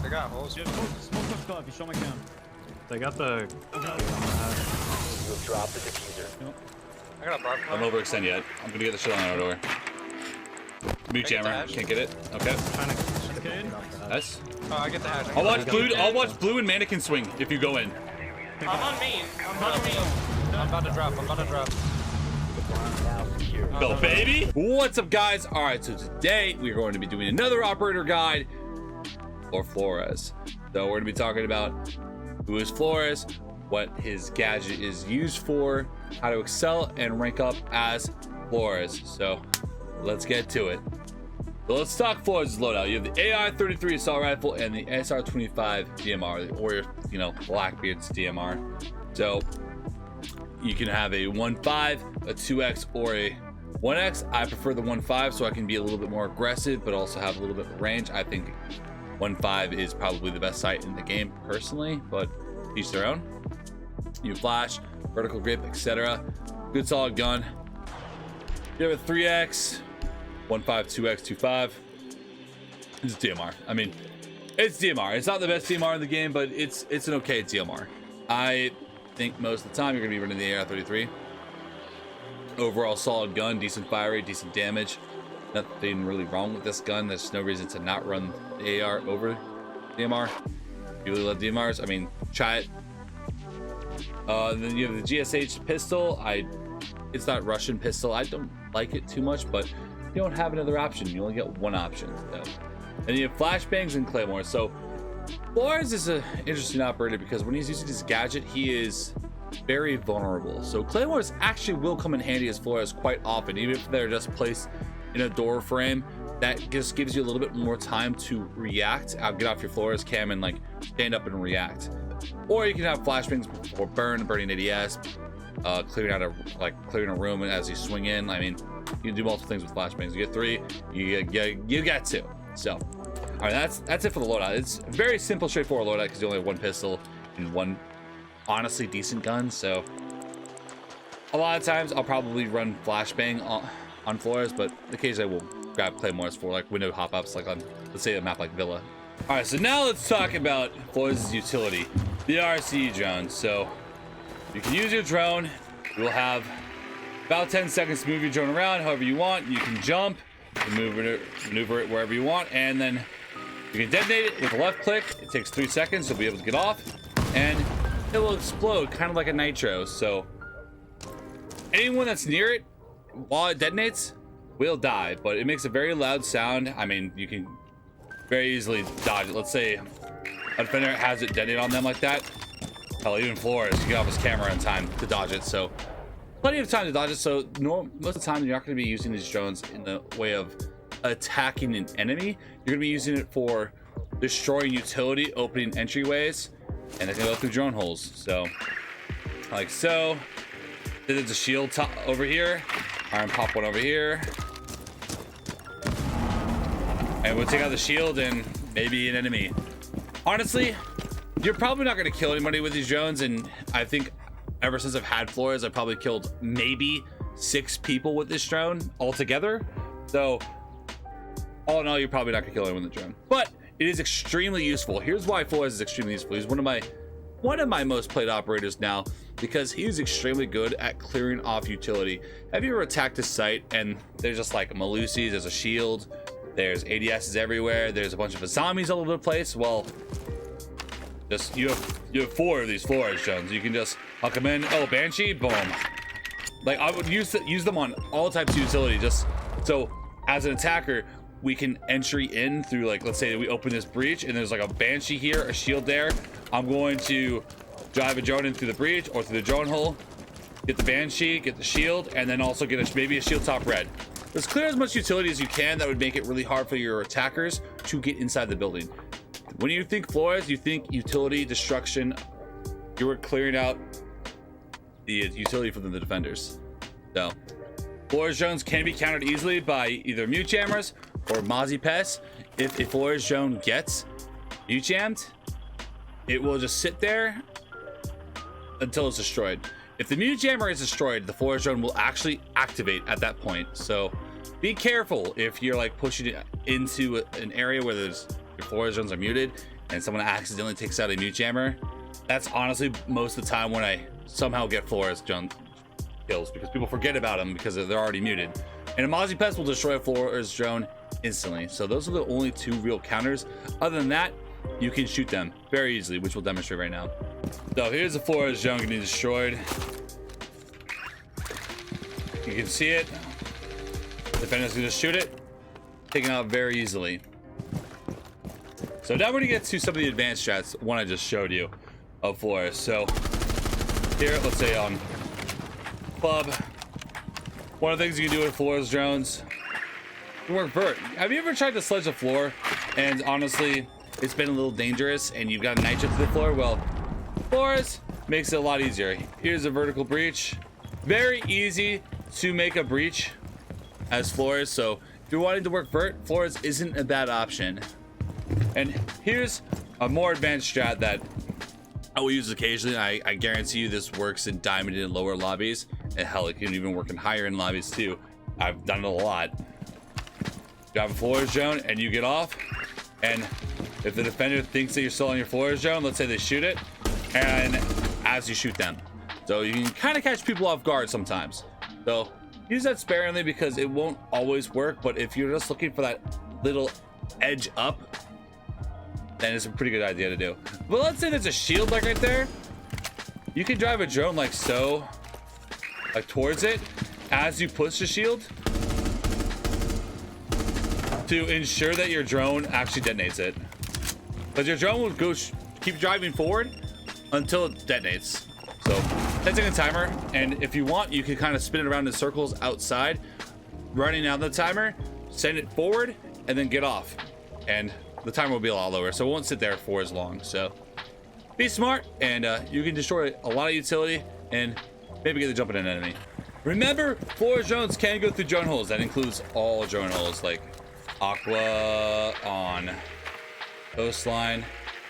They got holes. Yeah, smoke push stuff. You show my cam. They got the. You have dropped the diffuser. Yep. I got a bar Don't overextend yet. I'm gonna get the shit on our door. Mute jammer. Can't get it. Okay. Trying to. Okay. Nice. Oh, I get the hatch. I'll watch blue. I'll watch blue and mannequin swing if you go in. I'm on me. I'm on me. I'm about to drop. I'm about to drop. Now secure. Go, baby. What's up, guys? All right, so today we're going to be doing another operator guide for Flores. So we're going to be talking about who is Flores, what his gadget is used for, how to excel and rank up as Flores. So let's get to it. So let's talk Flores' loadout. You have the AI-33 assault rifle and the SR-25 DMR, the Warrior, Blackbeard's DMR. So you can have a 1.5, a 2x, or a 1x. I prefer the 1.5 so I can be a little bit more aggressive, but also have a little bit of range. I think 1.5 is probably the best sight in the game personally, but each their own. You flash, vertical grip, etc. Good solid gun. You have a 3x, 1.5, 2x, 2.5. It's DMR. I mean, it's DMR. It's not the best DMR in the game, but it's an okay DMR. I think most of the time you're gonna be running the AR-33. Overall solid gun, decent fire rate, decent damage. Nothing really wrong with this gun. There's no reason to not run the AR over DMR. If you really love DMRs, I mean, try it. Then you have the GSH pistol. It's not Russian pistol. I don't like it too much, but you don't have another option. You only get one option. So. And you have flashbangs and claymores. So Flores is an interesting operator because when he's using his gadget, he is very vulnerable. So claymores actually will come in handy as Flores quite often, even if they're just placed in a door frame. That just gives you a little bit more time to react. Get off your Flores cam and like stand up and react. Or you can have flashbangs or burning ADS, clearing a room as you swing in. I mean, you can do multiple things with flashbangs. You get 3, you get 2. So, all right, that's it for the loadout. It's a very simple, straightforward loadout because you only have one pistol and one honestly decent gun. So, a lot of times I'll probably run flashbang on Flores, but occasionally I will grab claymores for like window hop-ups, like on, let's say, a map like Villa. All right, so now let's talk about Flores' utility, the RCE-Drone. So you can use your drone. You will have about 10 seconds to move your drone around however you want. You can jump, you can maneuver it wherever you want, and then you can detonate it with a left click. It takes 3 seconds. You'll be able to get off, and it will explode kind of like a nitro. So anyone that's near it while it detonates will die, but it makes a very loud sound. I mean, you can very easily dodge it. Let's say a defender has it detonate on them like that. Hell, even Flores, you get off his camera in time to dodge it. So plenty of time to dodge it. So most of the time you're not going to be using these drones in the way of attacking an enemy. You're going to be using it for destroying utility, opening entryways, and they can go through drone holes. So like so. There's a shield top over here. Iron pop one over here. And we'll take out the shield and maybe an enemy. Honestly, you're probably not going to kill anybody with these drones. And I think ever since I've had Flores, I've probably killed maybe 6 people with this drone altogether. So all in all, you're probably not going to kill anyone with the drone. But it is extremely useful. Here's why Flores is extremely useful. He's one of my most played operators now because he's extremely good at clearing off utility. Have you ever attacked a site and there's just like Malusis, there's a shield, there's ADSs everywhere, there's a bunch of zombies all over the place? Well, just you have 4 of these Flores drones. You can just huck them in. Oh, Banshee, boom. Like I would use them on all types of utility, just so as an attacker we can entry in through, like, let's say we open this breach and there's like a Banshee here, a shield there. I'm going to drive a drone in through the breach or through the drone hole, get the Banshee, get the shield, and then also get maybe a shield top red. Just clear as much utility as you can. That would make it really hard for your attackers to get inside the building. When you think Flores, you think utility destruction. You're clearing out the utility for the defenders. So Flores drones can be countered easily by either mute jammers or Mozzie Pest. If a Flores drone gets mute jammed, it will just sit there until it's destroyed. If the mute jammer is destroyed, the Flores drone will actually activate at that point. So be careful if you're like pushing it into an area where your Flores drones are muted and someone accidentally takes out a mute jammer, that's honestly most of the time when I somehow get Flores drone kills, because people forget about them because they're already muted. And a Mozzie Pest will destroy a Flores drone instantly. So those are the only two real counters. Other than that, you can shoot them very easily, which we'll demonstrate right now. So here's the Flores drone getting destroyed. You can see it. Defender's gonna shoot it, taken out very easily. So now we're gonna get to some of the advanced strats, one I just showed you of Flores. So here, let's say on club, one of the things you can do with Flores drones, you can work vert. Have you ever tried to sledge a floor and honestly it's been a little dangerous and you've got a nitro to the floor? Well, Flores makes it a lot easier. Here's a vertical breach. Very easy to make a breach as Flores. So if you're wanting to work vert, Flores isn't a bad option. And here's a more advanced strat that I will use occasionally. I guarantee you this works in diamond and lower lobbies, and hell, it can even work in higher end lobbies too. I've done it a lot. You have a Flores drone and you get off, and if the defender thinks that you're still on your Flores drone, let's say they shoot it, and as you shoot them, so you can kind of catch people off guard sometimes. So use that sparingly because it won't always work, but if you're just looking for that little edge up, then it's a pretty good idea to do. But let's say there's a shield like right there. You can drive a drone like so, like towards it, as you push the shield to ensure that your drone actually detonates it. But your drone will go keep driving forward until it detonates. So 10-second timer, and if you want, you can kind of spin it around in circles outside, running out the timer, send it forward, and then get off. And the timer will be a lot lower, so it won't sit there for as long. So be smart, and you can destroy a lot of utility and maybe get the jump at an enemy. Remember, Flores drones can go through drone holes. That includes all drone holes, like Aqua on coastline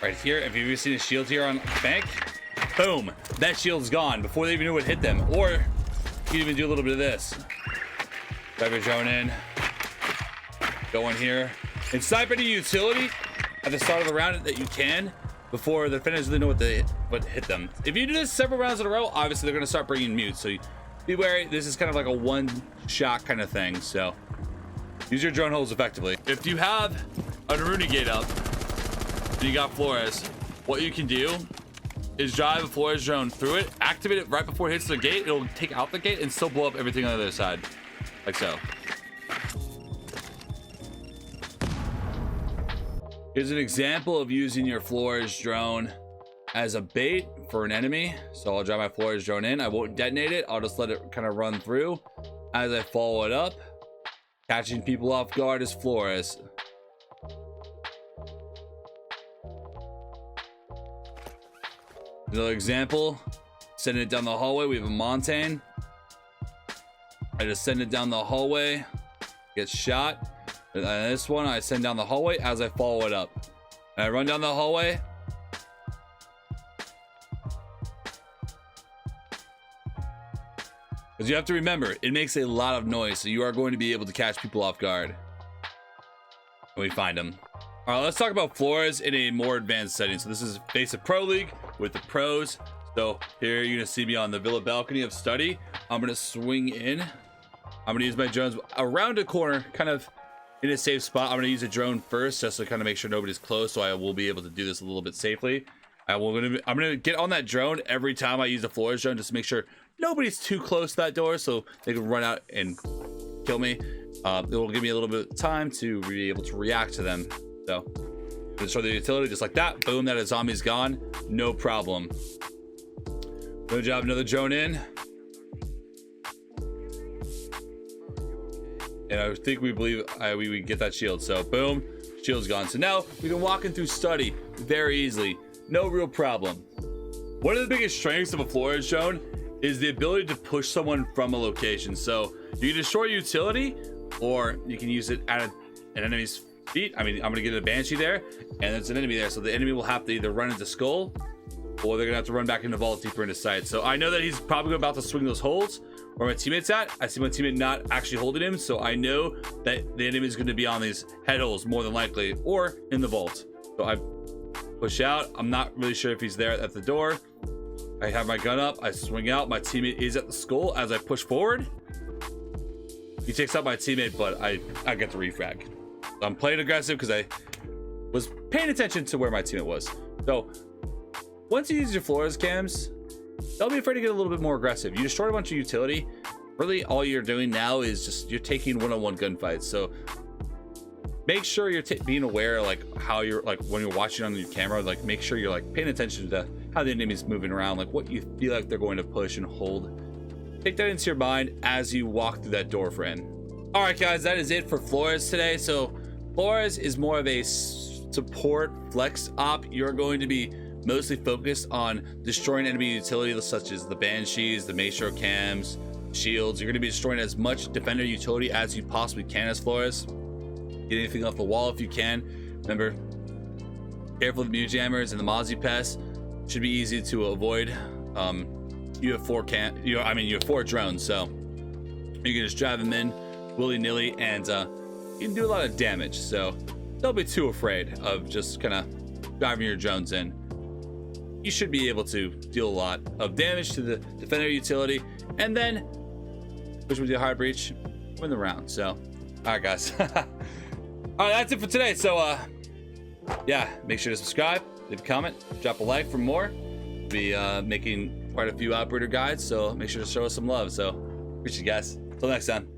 right here. If you've ever seen a shield here on bank, boom, that shield's gone before they even knew what hit them. Or you can even do a little bit of this. Drive your drone in, go in here, and snipe any utility at the start of the round that you can before the defenders really know what hit them. If you do this several rounds in a row, obviously they're going to start bringing mute, so be wary. This is kind of like a one shot kind of thing, so use your drone holes effectively. If you have a Rooney gate up and you got Flores, what you can do is drive a Flores drone through it, activate it right before it hits the gate. It'll take out the gate and still blow up everything on the other side, like so. Here's an example of using your Flores drone as a bait for an enemy. So I'll drive my Flores drone in. I won't detonate it. I'll just let it kind of run through as I follow it up. Catching people off guard is Flores. Another example, sending it down the hallway. We have a mountain. I just send it down the hallway, gets shot. And this one I send down the hallway as I follow it up. And I run down the hallway. Because you have to remember, it makes a lot of noise, so you are going to be able to catch people off guard when we find them. All right, let's talk about Flores in a more advanced setting. So this is basic pro league with the pros. So here you're gonna see me on the villa balcony of study. I'm gonna swing in. I'm gonna use my drones around a corner, kind of in a safe spot. I'm gonna use a drone first just to kind of make sure nobody's close, so I will be able to do this a little bit safely. I'm gonna get on that drone every time I use the Flores drone just to make sure nobody's too close to that door so they can run out and kill me. It will give me a little bit of time to be able to react to them. So destroy the utility just like that. Boom, that zombie's gone. No problem. Good job. Another drone in. And I think we believe we get that shield. So boom, shield's gone. So now we can walk in through study very easily. No real problem. One of the biggest strengths of a Flores drone is the ability to push someone from a location. So you can destroy utility, or you can use it at an enemy's feet. I mean, I'm gonna get a Banshee there, and there's an enemy there. So the enemy will have to either run into skull, or they're gonna have to run back into vault deeper into sight. So I know that he's probably about to swing those holes where my teammate's at. I see my teammate not actually holding him, so I know that the enemy is going to be on these head holes more than likely, or in the vault. So I push out. I'm not really sure if he's there at the door. I have my gun up. I swing out. My teammate is at the skull as I push forward. He takes out my teammate, but I get the refrag. So I'm playing aggressive because I was paying attention to where my teammate was. So once you use your Flores cams, don't be afraid to get a little bit more aggressive. You destroyed a bunch of utility. Really, all you're doing now is just you're taking one-on-one gunfights. So make sure you're being aware, like how you're like when you're watching on your camera, like make sure you're like paying attention to how the enemy's moving around, like what you feel like they're going to push and hold. Take that into your mind as you walk through that door, friend. All right, guys, that is it for Flores today. So Flores is more of a support flex op. You're going to be mostly focused on destroying enemy utility such as the Banshees, the Maestro cams, shields. You're going to be destroying as much defender utility as you possibly can as Flores. Get anything off the wall if you can. Remember, careful of the Mew Jammers and the Mozzie Pests. Should be easy to avoid. You have four drones, so you can just drive them in willy-nilly, and you can do a lot of damage. So don't be too afraid of just kind of driving your drones in. You should be able to deal a lot of damage to the defender utility, and then push with your hard breach, win the round. So, all right, guys. All right, that's it for today. So, yeah, make sure to subscribe, leave a comment, drop a like for more. We'll be making quite a few operator guides, so make sure to show us some love. So, appreciate you guys. Till next time.